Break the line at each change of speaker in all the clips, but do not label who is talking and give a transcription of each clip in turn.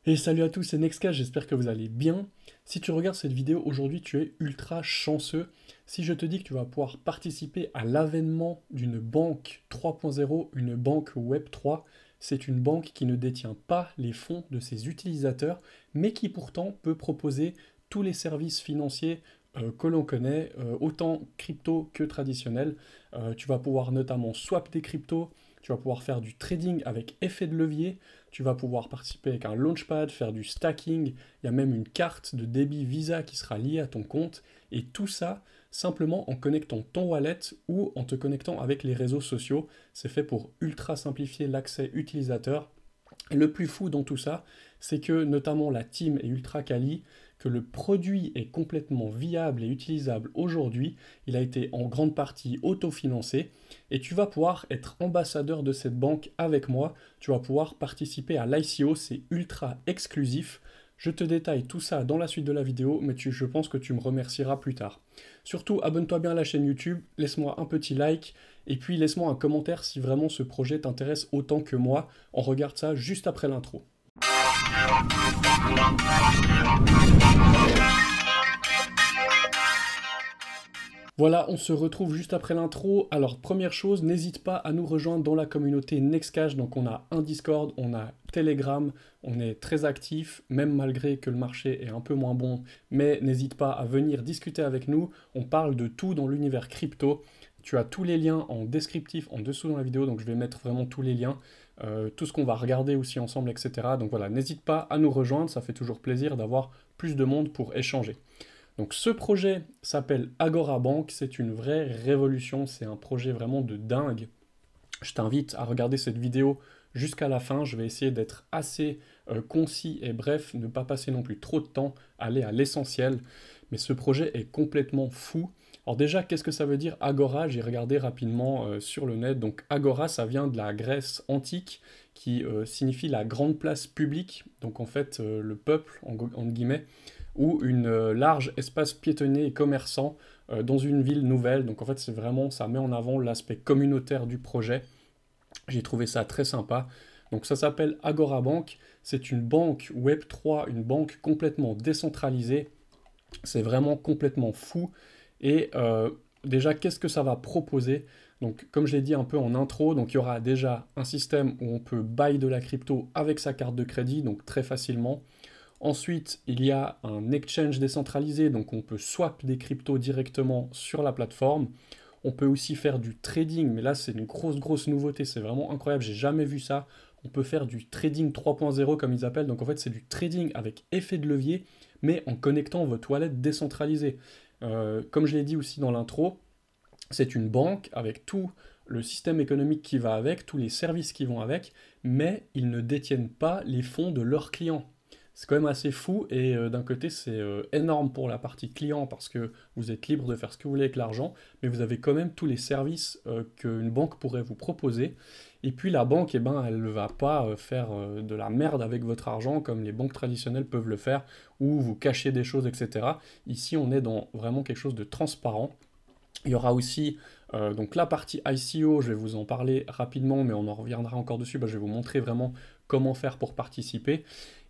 Et salut à tous, c'est Nexka, j'espère que vous allez bien. Si tu regardes cette vidéo aujourd'hui, tu es ultra chanceux. Si je te dis que tu vas pouvoir participer à l'avènement d'une banque 3.0, une banque Web3, c'est une banque qui ne détient pas les fonds de ses utilisateurs, mais qui pourtant peut proposer tous les services financiers que l'on connaît, autant crypto que traditionnel. Tu vas pouvoir notamment swap des cryptos, tu vas pouvoir faire du trading avec effet de levier, tu vas pouvoir participer avec un launchpad, faire du stacking, il y a même une carte de débit Visa qui sera liée à ton compte, et tout ça simplement en connectant ton wallet ou en te connectant avec les réseaux sociaux. C'est fait pour ultra simplifier l'accès utilisateur. Et le plus fou dans tout ça, c'est que notamment la team est ultra quali, que le produit est complètement viable et utilisable aujourd'hui, il a été en grande partie autofinancé, et tu vas pouvoir être ambassadeur de cette banque avec moi, tu vas pouvoir participer à l'ICO, c'est ultra exclusif. Je te détaille tout ça dans la suite de la vidéo, mais je pense que tu me remercieras plus tard. Surtout, abonne-toi bien à la chaîne YouTube, laisse-moi un petit like, et puis laisse-moi un commentaire si vraiment ce projet t'intéresse autant que moi. On regarde ça juste après l'intro. Voilà, on se retrouve juste après l'intro. Alors, première chose, n'hésite pas à nous rejoindre dans la communauté Nextcash. Donc, on a un Discord, on a Telegram, on est très actif, même malgré que le marché est un peu moins bon. Mais n'hésite pas à venir discuter avec nous. On parle de tout dans l'univers crypto. Tu as tous les liens en descriptif en dessous dans la vidéo, donc je vais mettre vraiment tous les liens, tout ce qu'on va regarder aussi ensemble, etc. Donc voilà, n'hésite pas à nous rejoindre, ça fait toujours plaisir d'avoir plus de monde pour échanger. Donc ce projet s'appelle Agora Bank, c'est une vraie révolution, c'est un projet vraiment de dingue. Je t'invite à regarder cette vidéo jusqu'à la fin, je vais essayer d'être assez concis et bref, ne pas passer non plus trop de temps, aller à l'essentiel. Mais ce projet est complètement fou. Alors déjà, qu'est-ce que ça veut dire Agora? J'ai regardé rapidement sur le net. Donc Agora, ça vient de la Grèce antique, qui signifie la grande place publique. Donc en fait, le peuple, entre guillemets, ou une large espace piétonnier et commerçant dans une ville nouvelle. Donc en fait, c'est vraiment, ça met en avant l'aspect communautaire du projet. J'ai trouvé ça très sympa. Donc ça s'appelle Agora Bank. C'est une banque Web3, une banque complètement décentralisée. C'est vraiment complètement fou. Et déjà, qu'est-ce que ça va proposer? Donc, comme je l'ai dit un peu en intro, donc il y aura déjà un système où on peut buy de la crypto avec sa carte de crédit, donc très facilement. Ensuite, il y a un exchange décentralisé, donc on peut swap des cryptos directement sur la plateforme. On peut aussi faire du trading, mais là c'est une grosse nouveauté, c'est vraiment incroyable, j'ai jamais vu ça. On peut faire du trading 3.0 comme ils appellent, donc en fait c'est du trading avec effet de levier, mais en connectant votre wallet décentralisée. Comme je l'ai dit aussi dans l'intro, c'est une banque avec tout le système économique qui va avec, tous les services qui vont avec, mais ils ne détiennent pas les fonds de leurs clients. C'est quand même assez fou et d'un côté c'est énorme pour la partie client parce que vous êtes libre de faire ce que vous voulez avec l'argent, mais vous avez quand même tous les services qu'une banque pourrait vous proposer. Et puis la banque, eh ben, elle ne va pas faire de la merde avec votre argent comme les banques traditionnelles peuvent le faire, ou vous cacher des choses, etc. Ici on est dans vraiment quelque chose de transparent. Il y aura aussi donc la partie ICO, je vais vous en parler rapidement, mais on en reviendra encore dessus. Je vais vous montrer vraiment comment faire pour participer.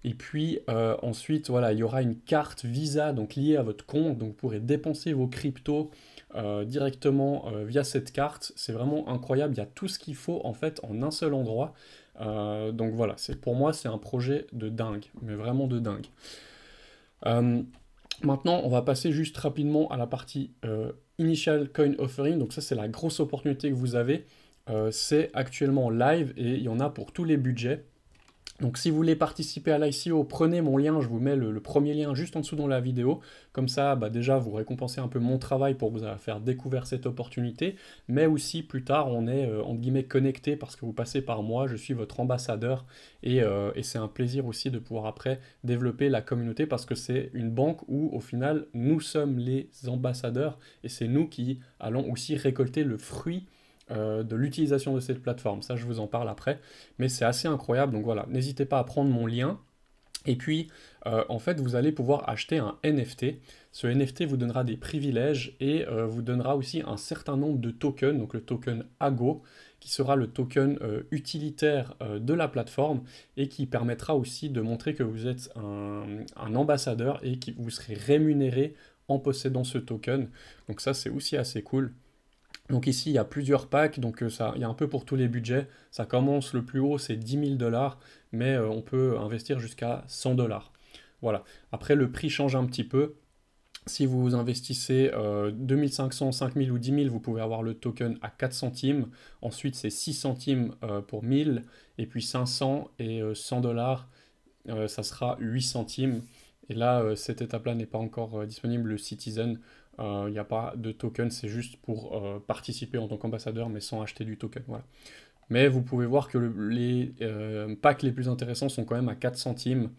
Et puis ensuite, voilà, il y aura une carte Visa donc liée à votre compte, donc vous pourrez dépenser vos cryptos directement via cette carte. C'est vraiment incroyable, il y a tout ce qu'il faut en fait en un seul endroit. Donc voilà, pour moi c'est un projet de dingue, mais vraiment de dingue. Euh, Maintenant, on va passer juste rapidement à la partie Initial Coin Offering. Donc ça, c'est la grosse opportunité que vous avez. C'est actuellement live et il y en a pour tous les budgets. Donc si vous voulez participer à l'ICO, prenez mon lien, je vous mets le premier lien juste en dessous dans la vidéo. Comme ça, déjà, vous récompensez un peu mon travail pour vous faire découvrir cette opportunité. Mais aussi, plus tard, on est, entre guillemets, connecté parce que vous passez par moi, je suis votre ambassadeur. Et c'est un plaisir aussi de pouvoir après développer la communauté parce que c'est une banque où, au final, nous sommes les ambassadeurs et c'est nous qui allons aussi récolter le fruit de l'utilisation de cette plateforme. Ça, je vous en parle après, mais c'est assez incroyable. Donc voilà, n'hésitez pas à prendre mon lien. Et puis, en fait, vous allez pouvoir acheter un NFT. Ce NFT vous donnera des privilèges et vous donnera aussi un certain nombre de tokens, donc le token AGO, qui sera le token utilitaire de la plateforme et qui permettra aussi de montrer que vous êtes un ambassadeur et que vous serez rémunéré en possédant ce token. Donc ça, c'est aussi assez cool. Donc ici, il y a plusieurs packs, donc ça, il y a un peu pour tous les budgets. Ça commence, le plus haut, c'est 10 000 $, mais on peut investir jusqu'à 100 dollars. Voilà. Après, le prix change un petit peu. Si vous investissez 2500, 5000 ou 10 000, vous pouvez avoir le token à 4 centimes. Ensuite, c'est 6 centimes pour 1000. Et puis 500 et 100 dollars, ça sera 8 centimes. Et là, cette étape-là n'est pas encore disponible, le Citizen. Il n'y a pas de token, c'est juste pour participer en tant qu'ambassadeur, mais sans acheter du token. Voilà. Mais vous pouvez voir que les packs les plus intéressants sont quand même à 4 centimes.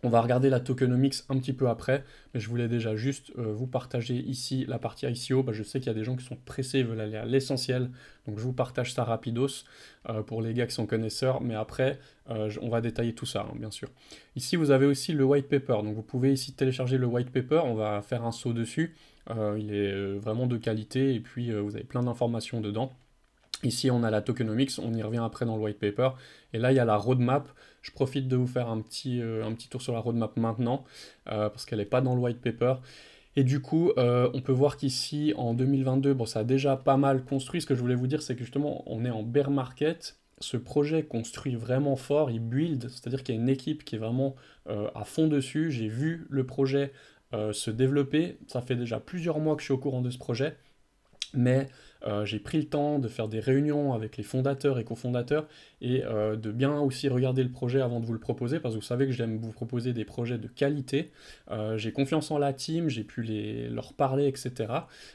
On va regarder la tokenomics un petit peu après, mais je voulais déjà juste vous partager ici la partie ICO. Bah, je sais qu'il y a des gens qui sont pressés, veulent aller à l'essentiel, donc je vous partage ça rapidos pour les gars qui sont connaisseurs, mais après on va détailler tout ça, hein, bien sûr. Ici vous avez aussi le white paper, donc vous pouvez ici télécharger le white paper, on va faire un saut dessus. Il est vraiment de qualité et puis vous avez plein d'informations dedans. Ici, on a la tokenomics, on y revient après dans le white paper. Et là, il y a la roadmap. Je profite de vous faire un petit tour sur la roadmap maintenant, parce qu'elle n'est pas dans le white paper. Et du coup, on peut voir qu'ici, en 2022, bon, ça a déjà pas mal construit. Ce que je voulais vous dire, c'est que justement, on est en bear market. Ce projet construit vraiment fort, il build, c'est-à-dire qu'il y a une équipe qui est vraiment à fond dessus. J'ai vu le projet se développer. Ça fait déjà plusieurs mois que je suis au courant de ce projet. Mais j'ai pris le temps de faire des réunions avec les fondateurs et cofondateurs et de bien aussi regarder le projet avant de vous le proposer, parce que vous savez que j'aime vous proposer des projets de qualité. J'ai confiance en la team, j'ai pu leur parler, etc.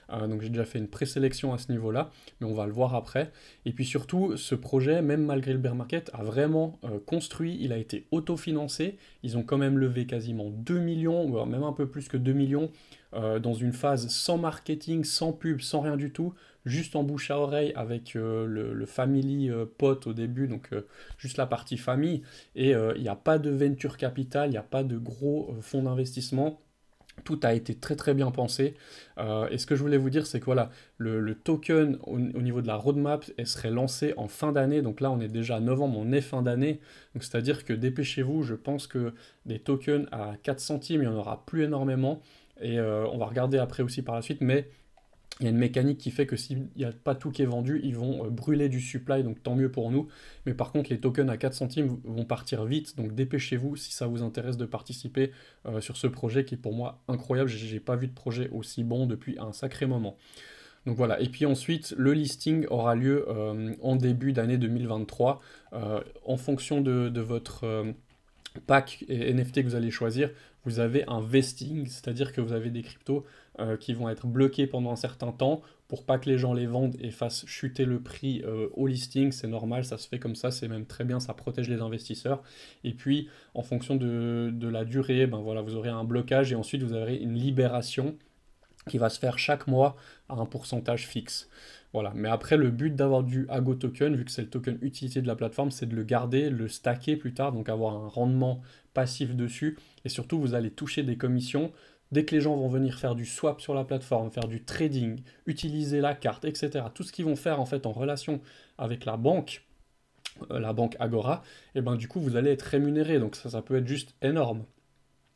Donc j'ai déjà fait une présélection à ce niveau-là, mais on va le voir après. Et puis surtout, ce projet, même malgré le bear market, a vraiment construit, il a été autofinancé. Ils ont quand même levé quasiment 2 millions, ou même un peu plus que 2 millions, dans une phase sans marketing, sans pub, sans rien du tout, juste en bouche à oreille avec le family pot au début, donc juste la partie famille, et il n'y a pas de venture capital, il n'y a pas de gros fonds d'investissement. Tout a été très très bien pensé. Et ce que je voulais vous dire, c'est que voilà, le token au niveau de la roadmap, elle serait lancée en fin d'année. Donc là, on est déjà à novembre, on est fin d'année. Donc c'est-à-dire que dépêchez-vous, je pense que des tokens à 4 centimes, il n'y en aura plus énormément. Et on va regarder après aussi par la suite, mais il y a une mécanique qui fait que s'il n'y a pas tout qui est vendu, ils vont brûler du supply, donc tant mieux pour nous. Mais par contre, les tokens à 4 centimes vont partir vite, donc dépêchez-vous si ça vous intéresse de participer sur ce projet qui est pour moi incroyable. J'ai pas vu de projet aussi bon depuis un sacré moment. Donc voilà, et puis ensuite, le listing aura lieu en début d'année 2023. En fonction de votre pack et NFT que vous allez choisir, vous avez un vesting, c'est-à-dire que vous avez des cryptos qui vont être bloqués pendant un certain temps pour pas que les gens les vendent et fassent chuter le prix au listing. C'est normal, ça se fait comme ça, c'est même très bien, ça protège les investisseurs. Et puis, en fonction de la durée, ben voilà, vous aurez un blocage et ensuite vous aurez une libération qui va se faire chaque mois à un pourcentage fixe. Voilà. Mais après, le but d'avoir du Ago Token, vu que c'est le token utilité de la plateforme, c'est de le garder, le stacker plus tard, donc avoir un rendement passif dessus. Et surtout, vous allez toucher des commissions. Dès que les gens vont venir faire du swap sur la plateforme, faire du trading, utiliser la carte, etc., tout ce qu'ils vont faire en fait en relation avec la banque Agora, et ben du coup vous allez être rémunéré. Donc ça peut être juste énorme.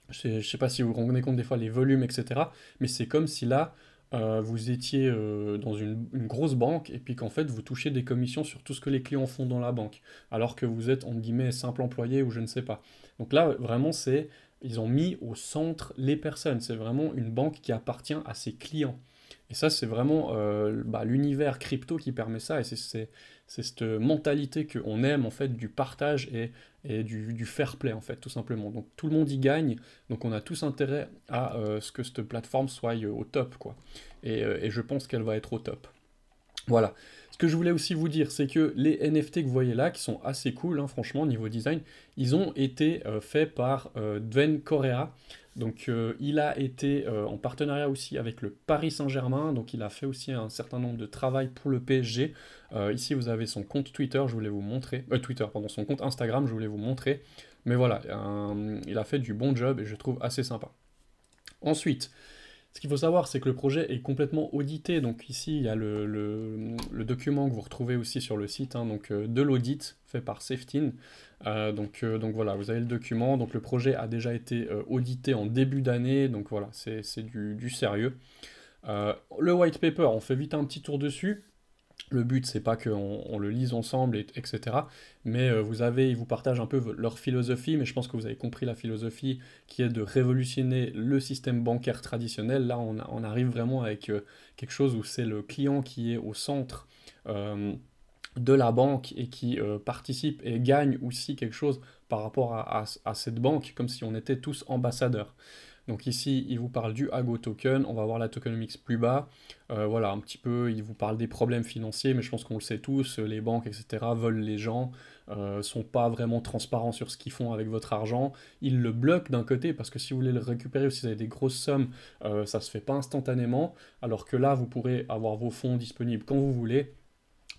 Je ne sais pas si vous vous rendez compte des fois les volumes, etc. Mais c'est comme si là, vous étiez dans une grosse banque et puis qu'en fait vous touchez des commissions sur tout ce que les clients font dans la banque, alors que vous êtes entre guillemets simple employé ou je ne sais pas. Donc là, vraiment, ils ont mis au centre les personnes. C'est vraiment une banque qui appartient à ses clients. Et ça, c'est vraiment l'univers crypto qui permet ça. Et c'est cette mentalité qu'on aime, en fait, du partage et du fair play, en fait, tout simplement. Donc tout le monde y gagne. Donc on a tous intérêt à ce que cette plateforme soit au top, quoi. Et je pense qu'elle va être au top. Voilà. Ce que je voulais aussi vous dire, c'est que les NFT que vous voyez là, qui sont assez cool, hein, franchement, niveau design, ils ont été faits par Dven Correa. Donc, il a été en partenariat aussi avec le Paris Saint-Germain. Donc, il a fait aussi un certain nombre de travail pour le PSG. Ici, vous avez son compte Twitter, je voulais vous montrer. Twitter, pardon, son compte Instagram, je voulais vous montrer. Mais voilà, il a fait du bon job et je trouve assez sympa. Ensuite, ce qu'il faut savoir, c'est que le projet est complètement audité. Donc ici, il y a le document que vous retrouvez aussi sur le site, hein, donc, de l'audit fait par Safetyn. Donc voilà, vous avez le document. Donc le projet a déjà été audité en début d'année. Donc voilà, c'est du sérieux. Le white paper, on fait vite un petit tour dessus. Le but, c'est pas qu'on le lise ensemble, etc. Mais ils vous partagent un peu leur philosophie, mais je pense que vous avez compris la philosophie qui est de révolutionner le système bancaire traditionnel. Là, on arrive vraiment avec quelque chose où c'est le client qui est au centre euh, de la banque et qui participe et gagne aussi quelque chose par rapport à cette banque, comme si on était tous ambassadeurs. Donc ici, il vous parle du Ago Token, on va voir la tokenomics plus bas. Voilà, un petit peu, il vous parle des problèmes financiers, mais je pense qu'on le sait tous, les banques, etc., volent les gens, sont pas vraiment transparents sur ce qu'ils font avec votre argent. Ils le bloquent d'un côté, parce que si vous voulez le récupérer ou si vous avez des grosses sommes, ça se fait pas instantanément, alors que là, vous pourrez avoir vos fonds disponibles quand vous voulez.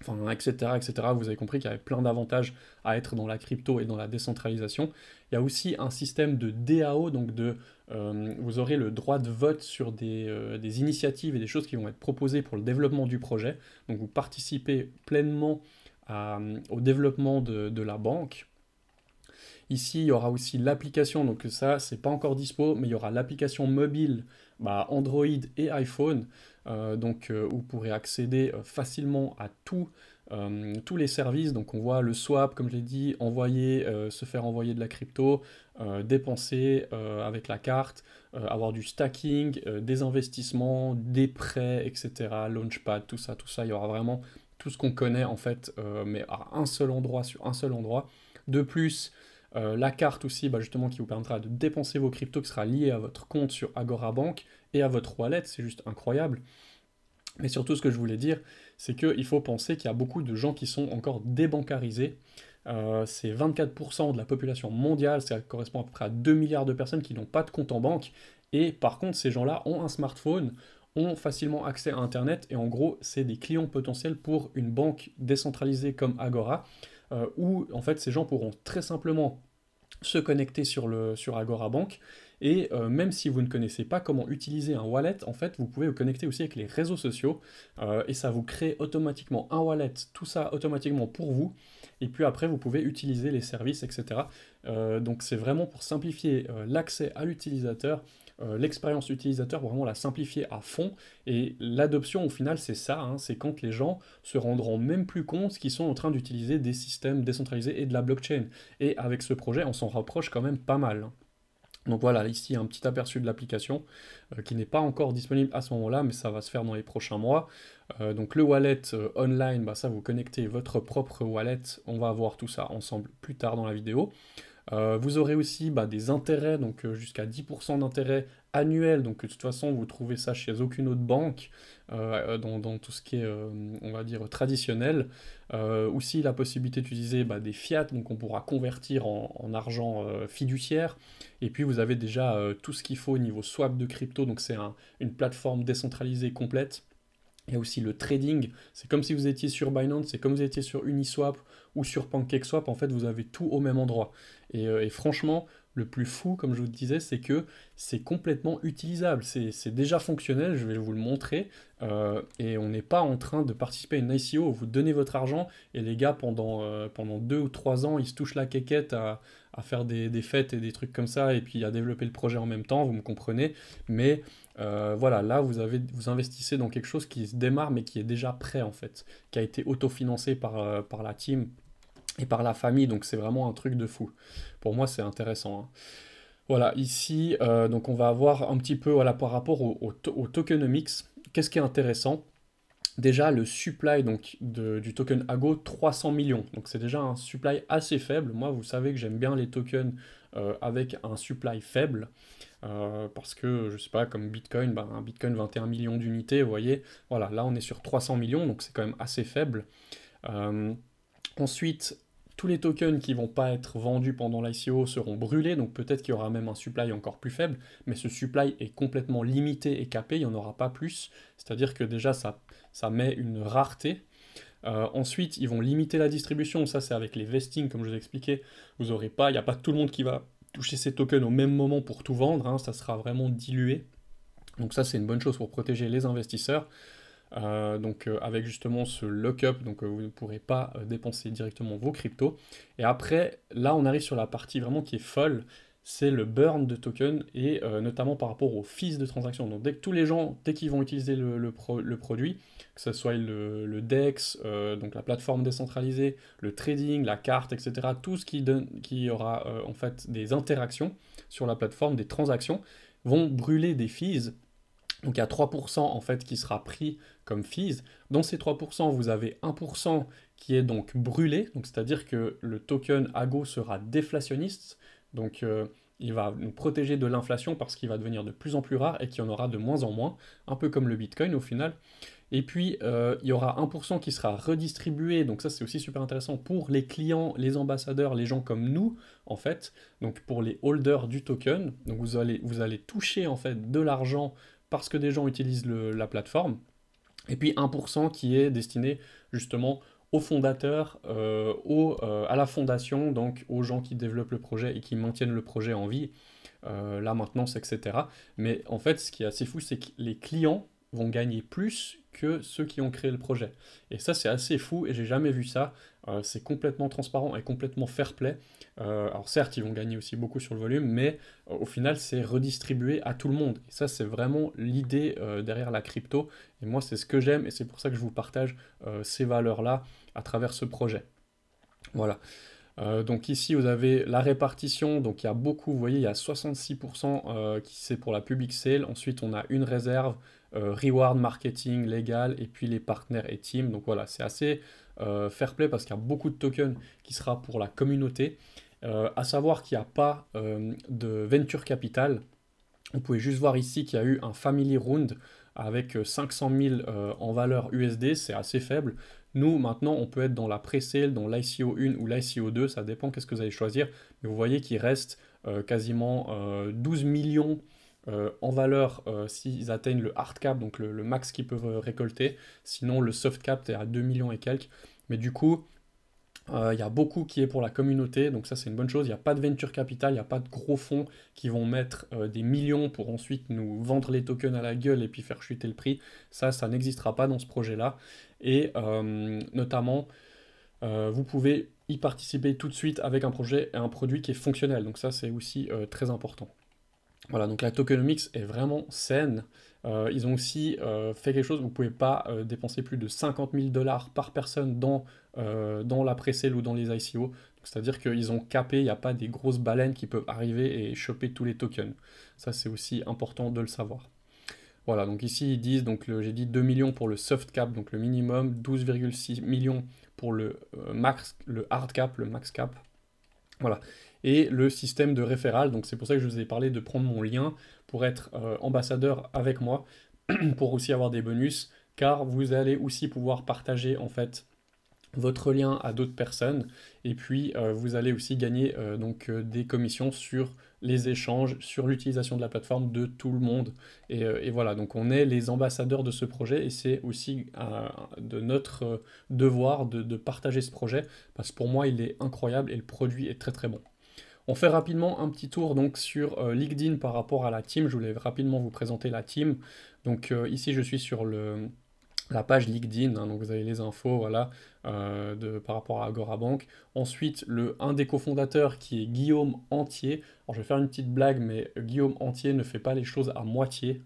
Enfin, etc., etc. Vous avez compris qu'il y avait plein d'avantages à être dans la crypto et dans la décentralisation. Il y a aussi un système de DAO, donc vous aurez le droit de vote sur des initiatives et des choses qui vont être proposées pour le développement du projet. Donc vous participez pleinement au développement de la banque. Ici, il y aura aussi l'application, donc ça, c'est pas encore dispo, mais il y aura l'application mobile, bah, Android et iPhone, où vous pourrez accéder facilement à tous les services. Donc on voit le swap, comme je l'ai dit, se faire envoyer de la crypto, dépenser avec la carte, avoir du stacking, des investissements, des prêts, etc. Launchpad, tout ça, il y aura vraiment tout ce qu'on connaît en fait, mais à un seul endroit, sur un seul endroit. De plus, la carte aussi, bah, justement, qui vous permettra de dépenser vos cryptos, qui sera liée à votre compte sur Agora Bank et à votre wallet, c'est juste incroyable. Mais surtout, ce que je voulais dire, c'est qu'il faut penser qu'il y a beaucoup de gens qui sont encore débancarisés. C'est 24% de la population mondiale, ça correspond à peu près à 2 milliards de personnes qui n'ont pas de compte en banque. Et par contre, ces gens-là ont un smartphone, ont facilement accès à Internet, et en gros, c'est des clients potentiels pour une banque décentralisée comme Agora, où en fait ces gens pourront très simplement se connecter sur Agora Bank. Et même si vous ne connaissez pas comment utiliser un wallet, en fait, vous pouvez vous connecter aussi avec les réseaux sociaux et ça vous crée automatiquement un wallet, tout ça automatiquement pour vous. Et puis après, vous pouvez utiliser les services, etc. Donc c'est vraiment pour simplifier l'accès à l'utilisateur, l'expérience utilisateur, pour vraiment la simplifier à fond. Et l'adoption, au final, c'est ça, hein, c'est quand les gens se rendront même plus compte qu'ils sont en train d'utiliser des systèmes décentralisés et de la blockchain. Et avec ce projet, on s'en rapproche quand même pas mal, hein. Donc voilà, ici un petit aperçu de l'application qui n'est pas encore disponible à ce moment-là, mais ça va se faire dans les prochains mois. Donc le wallet online, bah, ça vous connectez votre propre wallet, on va voir tout ça ensemble plus tard dans la vidéo. Vous aurez aussi bah, des intérêts, donc jusqu'à 10% d'intérêt annuel, donc de toute façon vous trouvez ça chez aucune autre banque dans tout ce qui est, on va dire, traditionnel. Aussi la possibilité d'utiliser bah, des fiat, donc on pourra convertir en argent fiduciaire. Et puis vous avez déjà tout ce qu'il faut au niveau swap de crypto, donc c'est une plateforme décentralisée complète. Il y a aussi le trading, c'est comme si vous étiez sur Binance, c'est comme si vous étiez sur Uniswap ou sur PancakeSwap, en fait vous avez tout au même endroit. Et franchement, le plus fou, comme je vous le disais, c'est que c'est complètement utilisable, c'est déjà fonctionnel, je vais vous le montrer, et on n'est pas en train de participer à une ICO où vous donnez votre argent, et les gars pendant 2 ou 3 ans, ils se touchent la quéquette à faire des fêtes et des trucs comme ça, et puis à développer le projet en même temps, vous me comprenez, mais voilà, là vous investissez dans quelque chose qui se démarre mais qui est déjà prêt en fait, qui a été autofinancé par la team et par la famille, donc c'est vraiment un truc de fou. Pour moi c'est intéressant, hein. Voilà, ici donc on va avoir un petit peu voilà, par rapport au tokenomics, qu'est-ce qui est intéressant? Déjà le supply donc, du token Ago, 300 millions, donc c'est déjà un supply assez faible. Moi vous savez que j'aime bien les tokens avec un supply faible. Parce que, je sais pas, comme Bitcoin, ben, un Bitcoin 21 millions d'unités, vous voyez, voilà, là on est sur 300 millions, donc c'est quand même assez faible. Euh, Ensuite, tous les tokens qui vont pas être vendus pendant l'ICO seront brûlés, donc peut-être qu'il y aura même un supply encore plus faible, mais ce supply est complètement limité et capé, il n'y en aura pas plus, c'est-à-dire que déjà ça met une rareté. Ensuite, ils vont limiter la distribution, ça c'est avec les vestings, comme je vous ai expliqué. Vous aurez pas, il n'y a pas tout le monde qui va toucher ces tokens au même moment pour tout vendre, hein, ça sera vraiment dilué. Donc ça c'est une bonne chose pour protéger les investisseurs. Avec justement ce lock-up, vous ne pourrez pas dépenser directement vos cryptos. Et après, là on arrive sur la partie vraiment qui est folle, c'est le burn de tokens et notamment par rapport aux fees de transaction. Donc dès que tous les gens, dès qu'ils vont utiliser le produit, que ce soit le DEX, donc la plateforme décentralisée, le trading, la carte, etc., tout ce qui aura en fait des interactions sur la plateforme, des transactions, vont brûler des fees. Donc il y a 3% en fait qui sera pris comme fees. Dans ces 3%, vous avez 1% qui est donc brûlé, donc c'est-à-dire que le token AGO sera déflationniste, donc il va nous protéger de l'inflation parce qu'il va devenir de plus en plus rare et qu'il y en aura de moins en moins, un peu comme le Bitcoin au final. Et puis il y aura 1% qui sera redistribué, donc ça c'est aussi super intéressant pour les clients, les ambassadeurs, les gens comme nous en fait, donc pour les holders du token, donc vous allez toucher en fait de l'argent parce que des gens utilisent la plateforme, et puis 1% qui est destiné justement aux fondateurs, à la fondation, donc aux gens qui développent le projet et qui maintiennent le projet en vie, la maintenance, etc. Mais en fait, ce qui est assez fou, c'est que les clients vont gagner plus que ceux qui ont créé le projet. Et ça, c'est assez fou et j'ai jamais vu ça. C'est complètement transparent et complètement fair play. Alors certes, ils vont gagner aussi beaucoup sur le volume, mais au final, c'est redistribué à tout le monde. Et ça, c'est vraiment l'idée derrière la crypto. Et moi, c'est ce que j'aime et c'est pour ça que je vous partage ces valeurs-là à travers ce projet. Voilà. Donc ici, vous avez la répartition. Donc il y a beaucoup, vous voyez, il y a 66% qui c'est pour la public sale. Ensuite, on a une réserve, reward, marketing, légal, et puis les partenaires et team. Donc voilà, c'est assez fair play parce qu'il y a beaucoup de tokens qui sera pour la communauté. À savoir qu'il n'y a pas de venture capital. Vous pouvez juste voir ici qu'il y a eu un family round avec 500 000 en valeur USD, c'est assez faible. Nous, maintenant, on peut être dans la pre-sale, dans l'ICO 1 ou l'ICO 2, ça dépend qu'est-ce que vous allez choisir. Mais vous voyez qu'il reste quasiment 12 millions en valeur s'ils atteignent le hard cap, donc le max qu'ils peuvent récolter. Sinon, le soft cap est à 2 millions et quelques. Mais du coup, il y a beaucoup qui est pour la communauté, donc ça c'est une bonne chose. Il n'y a pas de venture capital, il n'y a pas de gros fonds qui vont mettre des millions pour ensuite nous vendre les tokens à la gueule et puis faire chuter le prix. Ça n'existera pas dans ce projet-là. Et notamment, vous pouvez y participer tout de suite avec un projet et un produit qui est fonctionnel. Donc ça c'est aussi très important. Voilà, donc la tokenomics est vraiment saine. Ils ont aussi fait quelque chose, vous ne pouvez pas dépenser plus de 50 000 dollars par personne dans la pré-sale ou dans les ICO. C'est-à-dire qu'ils ont capé, il n'y a pas des grosses baleines qui peuvent arriver et choper tous les tokens. Ça, c'est aussi important de le savoir. Voilà, donc ici ils disent, donc j'ai dit 2 millions pour le soft cap, donc le minimum, 12,6 millions pour le max, le hard cap, le max cap. Voilà. Et le système de référal, donc c'est pour ça que je vous ai parlé de prendre mon lien pour être ambassadeur avec moi, pour aussi avoir des bonus, car vous allez aussi pouvoir partager en fait votre lien à d'autres personnes, et puis vous allez aussi gagner des commissions sur les échanges, sur l'utilisation de la plateforme de tout le monde. Et voilà, donc on est les ambassadeurs de ce projet, et c'est aussi de notre devoir de partager ce projet, parce que pour moi il est incroyable et le produit est très très bon. On fait rapidement un petit tour donc sur LinkedIn par rapport à la team. Je voulais rapidement vous présenter la team. Donc ici je suis sur la page LinkedIn, hein, donc vous avez les infos, voilà, par rapport à Agorabank. Ensuite, un des cofondateurs qui est Guillaume Entier. Alors je vais faire une petite blague, mais Guillaume Entier ne fait pas les choses à moitié.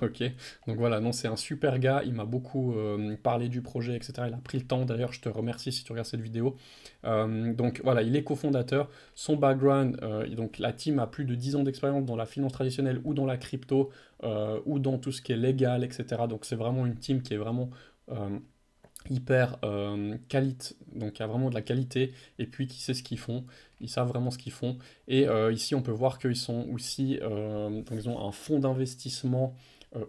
Ok, donc voilà, non, c'est un super gars, il m'a beaucoup parlé du projet, etc. Il a pris le temps, d'ailleurs, je te remercie si tu regardes cette vidéo. Donc voilà, il est cofondateur. Son background, donc la team a plus de 10 ans d'expérience dans la finance traditionnelle ou dans la crypto ou dans tout ce qui est légal, etc. Donc c'est vraiment une team qui est vraiment hyper qualité, donc il y a vraiment de la qualité, et puis qui sait ce qu'ils font, ils savent vraiment ce qu'ils font. Et ici on peut voir qu'ils sont aussi, donc ils ont un fonds d'investissement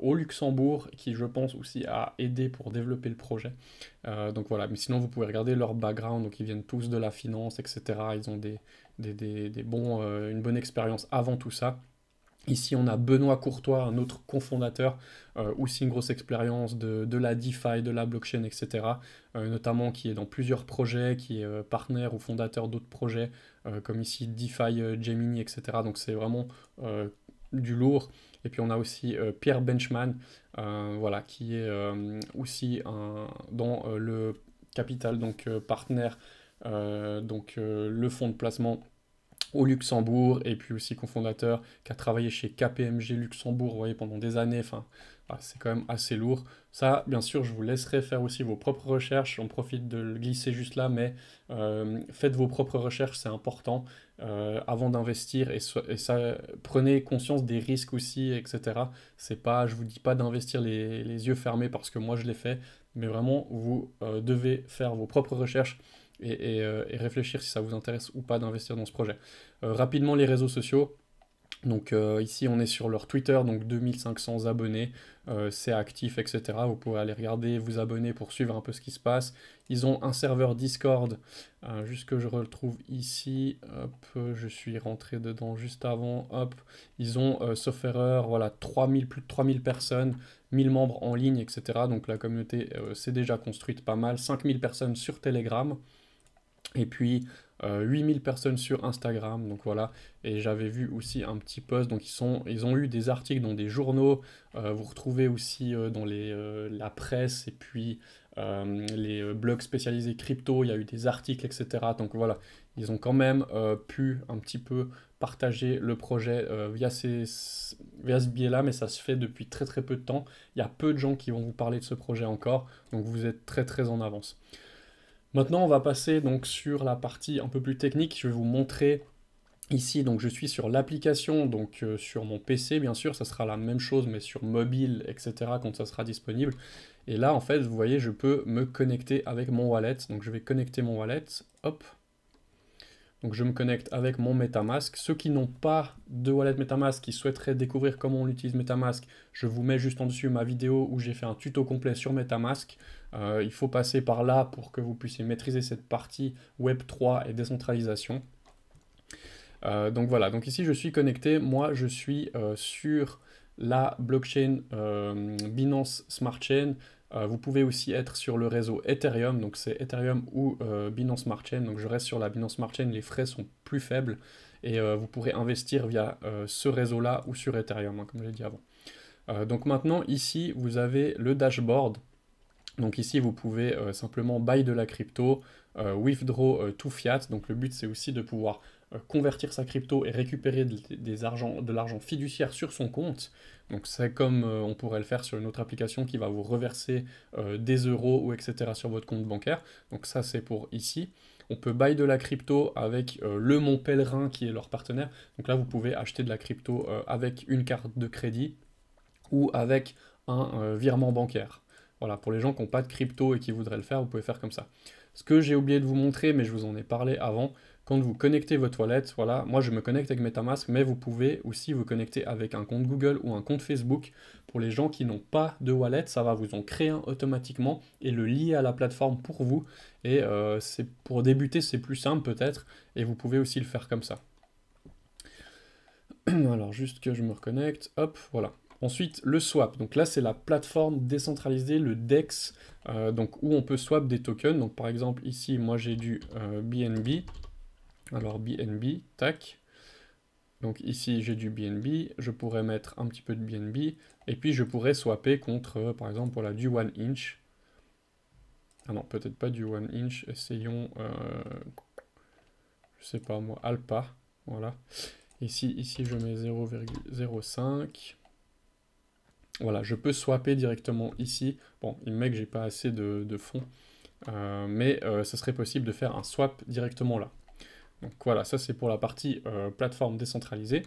au Luxembourg qui je pense aussi a aidé pour développer le projet. Donc voilà, mais sinon vous pouvez regarder leur background, donc ils viennent tous de la finance, etc. Ils ont une bonne expérience avant tout ça. Ici, on a Benoît Courtois, un autre cofondateur, aussi une grosse expérience de la DeFi, de la blockchain, etc. Notamment qui est dans plusieurs projets, qui est partenaire ou fondateur d'autres projets, comme ici DeFi Gemini, etc. Donc c'est vraiment du lourd. Et puis on a aussi Pierre Benchman, voilà, qui est aussi dans le capital, donc partenaire, le fonds de placement au Luxembourg, et puis aussi cofondateur, qui a travaillé chez KPMG Luxembourg, vous voyez, pendant des années, enfin, voilà, c'est quand même assez lourd. Ça, bien sûr, je vous laisserai faire aussi vos propres recherches, on profite de le glisser juste là, mais faites vos propres recherches, c'est important, avant d'investir, et ça, prenez conscience des risques aussi, etc. C'est pas, je vous dis pas d'investir les yeux fermés, parce que moi je l'ai fait, mais vraiment, vous devez faire vos propres recherches, et réfléchir si ça vous intéresse ou pas d'investir dans ce projet. Rapidement, les réseaux sociaux. Donc ici, on est sur leur Twitter, donc 2500 abonnés, c'est actif, etc. Vous pouvez aller regarder, vous abonner pour suivre un peu ce qui se passe. Ils ont un serveur Discord, juste que je retrouve ici, hop, je suis rentré dedans juste avant, hop. Ils ont, sauf erreur, voilà, 3000, plus de 3000 personnes, 1000 membres en ligne, etc. Donc la communauté s'est déjà construite pas mal, 5000 personnes sur Telegram. Et puis 8000 personnes sur Instagram, donc voilà. Et j'avais vu aussi un petit post, donc ils ont eu des articles dans des journaux, vous retrouvez aussi dans la presse, et puis les blogs spécialisés crypto, il y a eu des articles, etc. Donc voilà, ils ont quand même pu un petit peu partager le projet via ce biais-là, mais ça se fait depuis très très peu de temps. Il y a peu de gens qui vont vous parler de ce projet encore, donc vous êtes très très en avance. Maintenant, on va passer donc sur la partie un peu plus technique. Je vais vous montrer ici, donc je suis sur l'application, donc sur mon PC, bien sûr, ça sera la même chose, mais sur mobile, etc., quand ça sera disponible. Et là, en fait, vous voyez, je peux me connecter avec mon wallet. Donc je vais connecter mon wallet, hop. Donc je me connecte avec mon MetaMask. Ceux qui n'ont pas de wallet MetaMask, qui souhaiteraient découvrir comment on utilise MetaMask, je vous mets juste en dessus ma vidéo où j'ai fait un tuto complet sur MetaMask. Il faut passer par là pour que vous puissiez maîtriser cette partie Web3 et décentralisation. Donc voilà, donc ici je suis connecté, moi je suis sur la blockchain Binance Smart Chain. Vous pouvez aussi être sur le réseau Ethereum, donc c'est Ethereum ou Binance Smart Chain. Donc je reste sur la Binance Smart Chain, les frais sont plus faibles, et vous pourrez investir via ce réseau-là ou sur Ethereum, hein, comme j'ai dit avant. Donc maintenant ici vous avez le dashboard. Donc ici, vous pouvez simplement buy de la crypto, withdraw to fiat. Donc le but, c'est aussi de pouvoir convertir sa crypto et récupérer de l'argent fiduciaire sur son compte. Donc c'est comme on pourrait le faire sur une autre application qui va vous reverser des euros ou etc. sur votre compte bancaire. Donc ça, c'est pour ici. On peut buy de la crypto avec le Mon Pèlerin qui est leur partenaire. Donc là, vous pouvez acheter de la crypto avec une carte de crédit ou avec un virement bancaire. Voilà, pour les gens qui n'ont pas de crypto et qui voudraient le faire, vous pouvez faire comme ça. Ce que j'ai oublié de vous montrer, mais je vous en ai parlé avant, quand vous connectez votre wallet, voilà, moi je me connecte avec MetaMask, mais vous pouvez aussi vous connecter avec un compte Google ou un compte Facebook. Pour les gens qui n'ont pas de wallet, ça va vous en créer un automatiquement et le lier à la plateforme pour vous. Et pour débuter, c'est plus simple peut-être, et vous pouvez aussi le faire comme ça. Alors juste que je me reconnecte, hop, voilà. Ensuite, le swap. Donc là, c'est la plateforme décentralisée, le DEX, donc où on peut swap des tokens. Donc par exemple, ici, moi j'ai du BNB. Alors BNB, tac. Donc ici, j'ai du BNB. Je pourrais mettre un petit peu de BNB. Et puis, je pourrais swapper contre, par exemple, voilà, du 1 inch. Ah non, peut-être pas du 1 inch. Essayons, je sais pas moi, Alpha. Voilà. Ici je mets 0,05. Voilà, je peux swapper directement ici. Bon, il me met que j'ai pas assez de fonds, mais ça serait possible de faire un swap directement là. Donc voilà, ça c'est pour la partie plateforme décentralisée.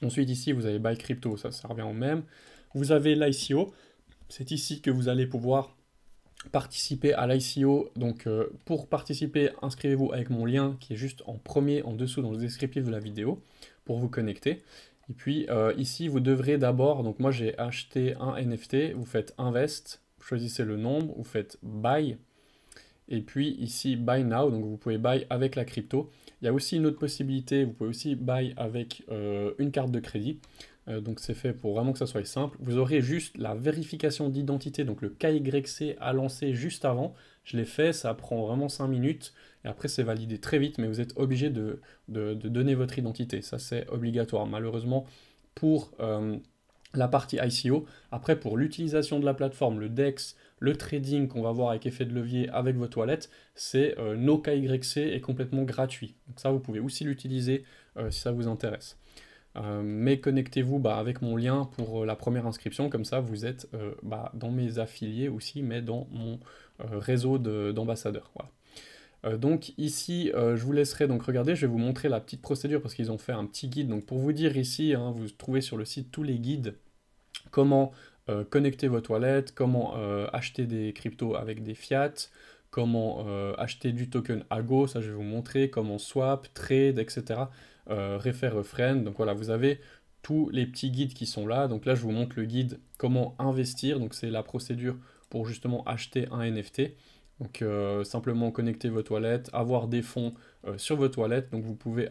Ensuite ici, vous avez Buy Crypto, ça revient au même. Vous avez l'ICO, c'est ici que vous allez pouvoir participer à l'ICO. Donc pour participer, inscrivez-vous avec mon lien qui est juste en premier, en dessous dans le descriptif de la vidéo, pour vous connecter. Et puis ici, vous devrez d'abord, donc moi j'ai acheté un NFT, vous faites Invest, vous choisissez le nombre, vous faites Buy, et puis ici Buy Now, donc vous pouvez buy avec la crypto. Il y a aussi une autre possibilité, vous pouvez aussi buy avec une carte de crédit. Donc c'est fait pour vraiment que ça soit simple. Vous aurez juste la vérification d'identité, donc le KYC à lancer juste avant. Je l'ai fait, ça prend vraiment 5 minutes. Et après c'est validé très vite, mais vous êtes obligé de donner votre identité. Ça c'est obligatoire. Malheureusement pour la partie ICO. Après pour l'utilisation de la plateforme, le DEX, le trading qu'on va voir avec effet de levier avec votre wallet, c'est no KYC est complètement gratuit. Donc ça vous pouvez aussi l'utiliser si ça vous intéresse. Mais connectez-vous avec mon lien pour la première inscription, comme ça vous êtes dans mes affiliés aussi, mais dans mon réseau d'ambassadeurs. Voilà. Donc ici, je vous laisserai donc regarder, je vais vous montrer la petite procédure parce qu'ils ont fait un petit guide. Donc pour vous dire ici, hein, vous trouvez sur le site tous les guides, comment connecter votre wallet, comment acheter des cryptos avec des fiat, comment acheter du token Ago, ça je vais vous montrer, comment swap, trade, etc. Refer a friend, donc voilà, vous avez tous les petits guides qui sont là. Donc là, je vous montre le guide comment investir, donc c'est la procédure pour justement acheter un NFT. Donc simplement connecter votre wallet, avoir des fonds sur votre wallet, donc vous pouvez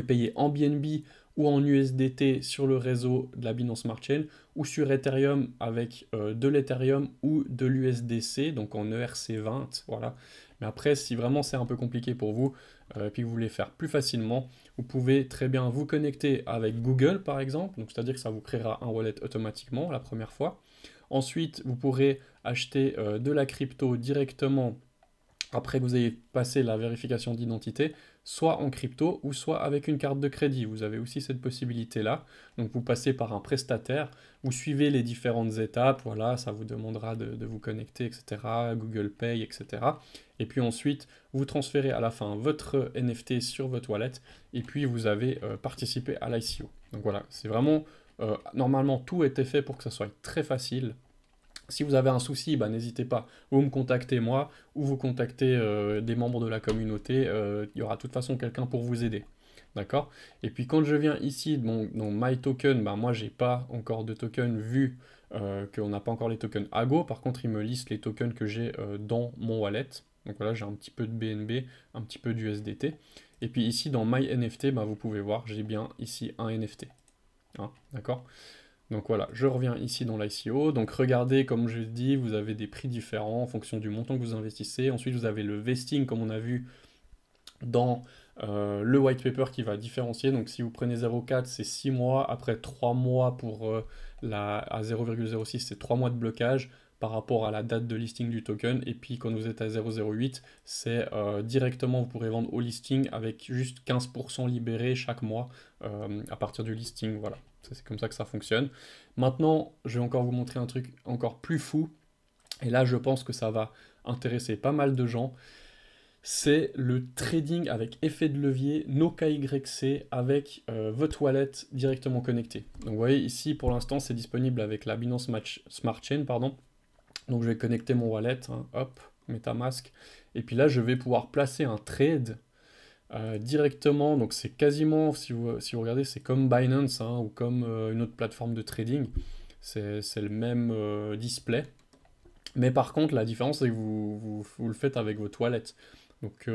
payer en BNB ou en USDT sur le réseau de la Binance Smart Chain ou sur Ethereum avec de l'Ethereum ou de l'USDC, donc en ERC20, voilà. Mais après, si vraiment c'est un peu compliqué pour vous, et puis que vous voulez faire plus facilement, vous pouvez très bien vous connecter avec Google par exemple, donc c'est-à-dire que ça vous créera un wallet automatiquement la première fois. Ensuite, vous pourrez acheter de la crypto directement après que vous ayez passé la vérification d'identité, soit en crypto ou soit avec une carte de crédit. Vous avez aussi cette possibilité-là. Donc vous passez par un prestataire, vous suivez les différentes étapes, voilà, ça vous demandera de vous connecter, etc., Google Pay, etc. Et puis ensuite, vous transférez à la fin votre NFT sur votre wallet, et puis vous avez participé à l'ICO. Donc voilà, c'est vraiment, normalement tout était fait pour que ça soit très facile. Si vous avez un souci, n'hésitez pas, vous me contactez moi, ou vous contactez des membres de la communauté, il y aura de toute façon quelqu'un pour vous aider. D'accord? Et puis quand je viens ici dans My Token, moi j'ai pas encore de token vu qu'on n'a pas encore les tokens Ago, par contre il me liste les tokens que j'ai dans mon wallet. Donc voilà, j'ai un petit peu de BNB, un petit peu d'USDT. Et puis ici dans My NFT, vous pouvez voir, j'ai bien ici un NFT. Hein, d'accord? Donc voilà, je reviens ici dans l'ICO. Donc regardez, comme je dis, vous avez des prix différents en fonction du montant que vous investissez. Ensuite, vous avez le vesting, comme on a vu dans le white paper qui va différencier. Donc si vous prenez 0,4, c'est 6 mois. Après 3 mois pour à 0,06, c'est 3 mois de blocage par rapport à la date de listing du token. Et puis quand vous êtes à 0,08, c'est directement, vous pourrez vendre au listing avec juste 15% libéré chaque mois à partir du listing. Voilà, c'est comme ça que ça fonctionne. Maintenant, je vais encore vous montrer un truc encore plus fou. Et là, je pense que ça va intéresser pas mal de gens. C'est le trading avec effet de levier, no KYC, avec votre wallet directement connecté. Donc vous voyez ici, pour l'instant, c'est disponible avec la Binance Smart Chain, pardon. Donc je vais connecter mon wallet, hein, hop, MetaMask. Et puis là, je vais pouvoir placer un trade directement. Donc c'est quasiment, si vous regardez, c'est comme Binance hein, ou comme une autre plateforme de trading. C'est le même display. Mais par contre, la différence, c'est que vous le faites avec votre wallet. Donc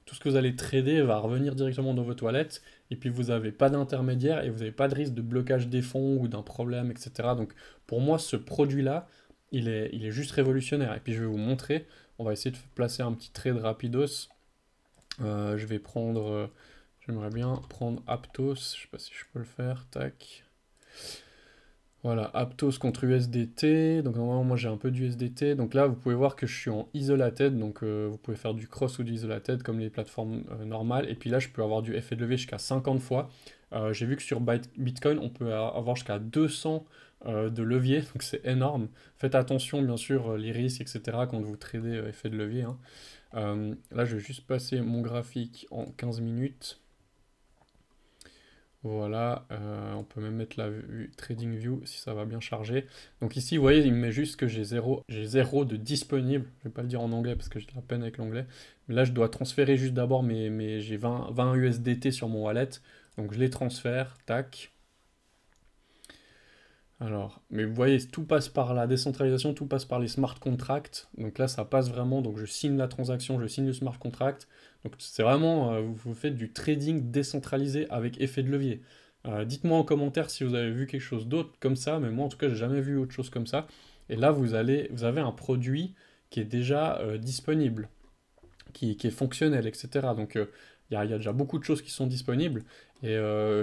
tout ce que vous allez trader va revenir directement dans votre wallet. Et puis vous n'avez pas d'intermédiaire et vous n'avez pas de risque de blocage des fonds ou d'un problème, etc. Donc pour moi, ce produit-là, il est juste révolutionnaire. Et puis je vais vous montrer. On va essayer de placer un petit trade rapidos. Je vais prendre... J'aimerais bien prendre Aptos. Je ne sais pas si je peux le faire. Tac. Voilà, Aptos contre USDT, donc normalement moi j'ai un peu d'USDT, donc là vous pouvez voir que je suis en isolated, donc vous pouvez faire du cross ou du isolated comme les plateformes normales, et puis là je peux avoir du effet de levier jusqu'à 50 fois. J'ai vu que sur Bitcoin on peut avoir jusqu'à 200 de levier, donc c'est énorme. Faites attention bien sûr les risques, etc. quand vous tradez effet de levier. Hein. Là je vais juste passer mon graphique en 15 minutes. Voilà, on peut même mettre la vue Trading View si ça va bien charger. Donc ici, vous voyez, il me met juste que j'ai 0 de disponible. Je vais pas le dire en anglais parce que j'ai de la peine avec l'anglais. Mais là, je dois transférer juste d'abord, j'ai 20 USDT sur mon wallet. Donc je les transfère, tac. Alors, mais vous voyez, tout passe par la décentralisation, tout passe par les smart contracts. Donc là, ça passe vraiment. Donc je signe la transaction, je signe le smart contract. Donc c'est vraiment, vous faites du trading décentralisé avec effet de levier. Dites-moi en commentaire si vous avez vu quelque chose d'autre comme ça, mais moi en tout cas, j'ai jamais vu autre chose comme ça. Et là, vous avez un produit qui est déjà disponible, qui est fonctionnel, etc. Donc il y a déjà beaucoup de choses qui sont disponibles. Et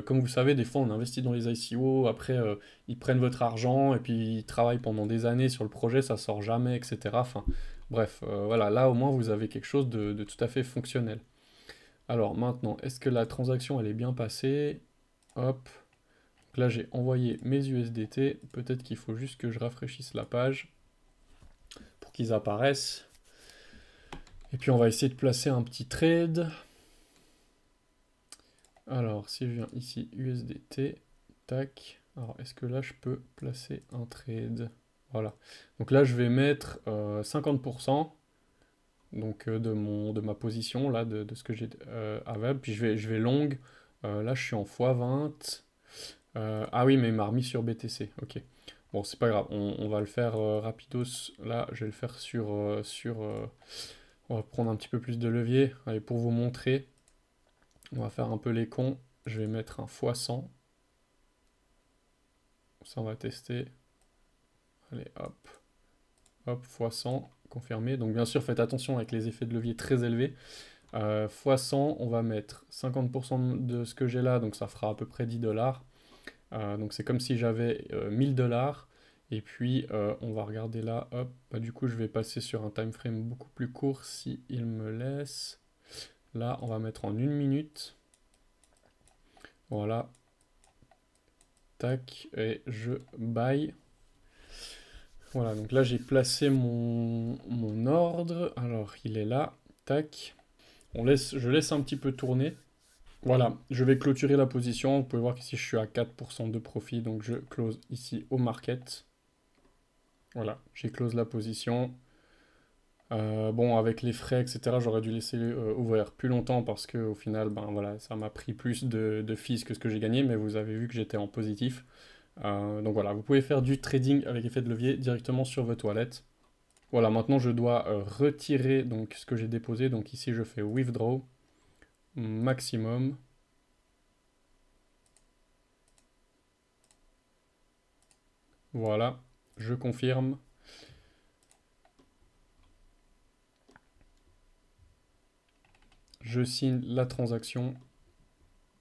comme vous savez, des fois on investit dans les ICO, après ils prennent votre argent et puis ils travaillent pendant des années sur le projet, ça sort jamais, etc. Enfin bref, voilà, là au moins vous avez quelque chose de tout à fait fonctionnel. Alors maintenant, est-ce que la transaction elle est bien passée? Hop, donc là j'ai envoyé mes USDT, peut-être qu'il faut juste que je rafraîchisse la page pour qu'ils apparaissent. Et puis on va essayer de placer un petit trade. Alors, si je viens ici, USDT, tac. Alors, est-ce que là, je peux placer un trade? Voilà. Donc là, je vais mettre 50% donc, de ma position, là, de ce que j'ai available. Puis je vais long. Là, je suis en x20. Ah oui, mais il m'a remis sur BTC. Ok. Bon, c'est pas grave. On va le faire rapidos. Là, je vais le faire on va prendre un petit peu plus de levier. Allez, pour vous montrer. On va faire un peu les cons. Je vais mettre un x100. Ça, on va tester. Allez, hop. Hop, x100, confirmé. Donc, bien sûr, faites attention avec les effets de levier très élevés. x100, on va mettre 50% de ce que j'ai là. Donc, ça fera à peu près 10 dollars. Donc, c'est comme si j'avais 1000 dollars. Et puis, on va regarder là. Hop. Bah, du coup, je vais passer sur un time frame beaucoup plus court si il me laisse. Là, on va mettre en 1 minute. Voilà. Tac, et je buy. Voilà, donc là j'ai placé mon ordre. Alors il est là. Tac. Je laisse un petit peu tourner. Voilà, je vais clôturer la position. Vous pouvez voir qu'ici je suis à 4% de profit. Donc je close ici au market. Voilà, j'ai close la position. Bon, avec les frais, etc., j'aurais dû laisser ouvrir plus longtemps parce que au final, ben voilà, ça m'a pris plus de fees que ce que j'ai gagné, mais vous avez vu que j'étais en positif. Donc voilà, vous pouvez faire du trading avec effet de levier directement sur votre wallet. Voilà, maintenant je dois retirer donc ce que j'ai déposé. Donc ici je fais withdraw maximum. Voilà, je confirme. Je signe la transaction.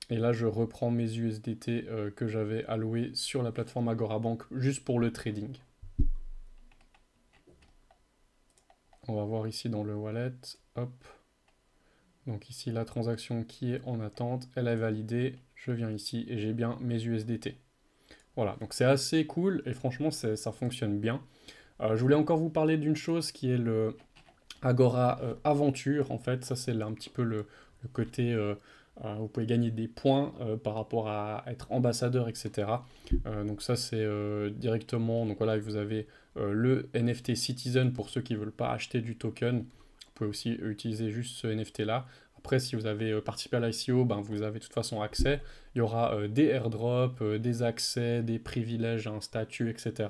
Et là, je reprends mes USDT que j'avais alloués sur la plateforme AgoraBank juste pour le trading. On va voir ici dans le wallet. Hop. Donc ici, la transaction qui est en attente, elle est validée. Je viens ici et j'ai bien mes USDT. Voilà, donc c'est assez cool et franchement, ça fonctionne bien. Je voulais encore vous parler d'une chose qui est le Agora Aventure. En fait, ça c'est un petit peu le côté... vous pouvez gagner des points par rapport à être ambassadeur, etc. Donc ça c'est directement... Donc voilà, vous avez le NFT Citizen pour ceux qui ne veulent pas acheter du token. Vous pouvez aussi utiliser juste ce NFT là. Après, si vous avez participé à l'ICO, ben, vous avez de toute façon accès. Il y aura des airdrops, des accès, des privilèges, un statut, etc.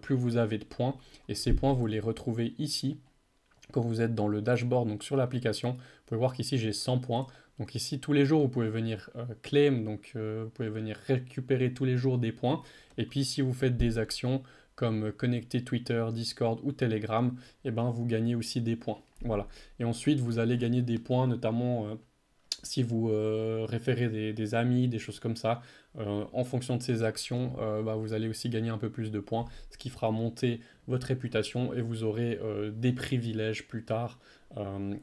Plus vous avez de points. Et ces points, vous les retrouvez ici. Quand vous êtes dans le dashboard, donc sur l'application, vous pouvez voir qu'ici j'ai 100 points. Donc ici, tous les jours, vous pouvez venir claim, donc vous pouvez venir récupérer tous les jours des points. Et puis si vous faites des actions comme connecter Twitter, Discord ou Telegram, et ben, vous gagnez aussi des points. Voilà. Et ensuite, vous allez gagner des points, notamment si vous référez des amis, des choses comme ça, en fonction de ces actions, bah, vous allez aussi gagner un peu plus de points, ce qui fera monter votre réputation et vous aurez des privilèges plus tard,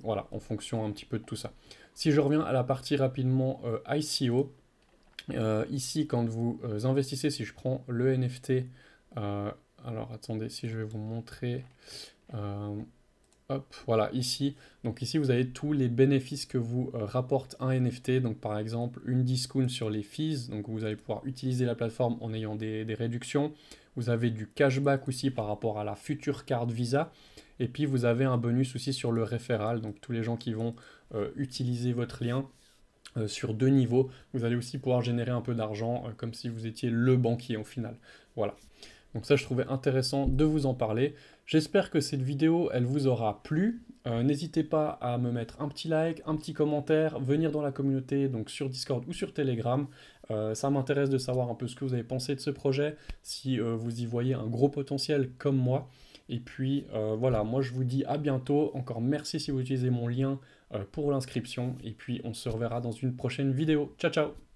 voilà, en fonction un petit peu de tout ça. Si je reviens à la partie rapidement ICO, ici quand vous investissez, si je prends le NFT, alors attendez, si je vais vous montrer... hop, voilà, ici. Donc ici, vous avez tous les bénéfices que vous rapporte un NFT. Donc par exemple, une discount sur les fees. Donc vous allez pouvoir utiliser la plateforme en ayant des réductions. Vous avez du cashback aussi par rapport à la future carte Visa. Et puis vous avez un bonus aussi sur le référal. Donc tous les gens qui vont utiliser votre lien sur 2 niveaux. Vous allez aussi pouvoir générer un peu d'argent, comme si vous étiez le banquier au final. Voilà. Donc ça, je trouvais intéressant de vous en parler. J'espère que cette vidéo, elle vous aura plu. N'hésitez pas à me mettre un petit like, un petit commentaire, venir dans la communauté, donc sur Discord ou sur Telegram. Ça m'intéresse de savoir un peu ce que vous avez pensé de ce projet, si vous y voyez un gros potentiel comme moi. Et puis voilà, moi je vous dis à bientôt. Encore merci si vous utilisez mon lien pour l'inscription. Et puis on se reverra dans une prochaine vidéo. Ciao ciao!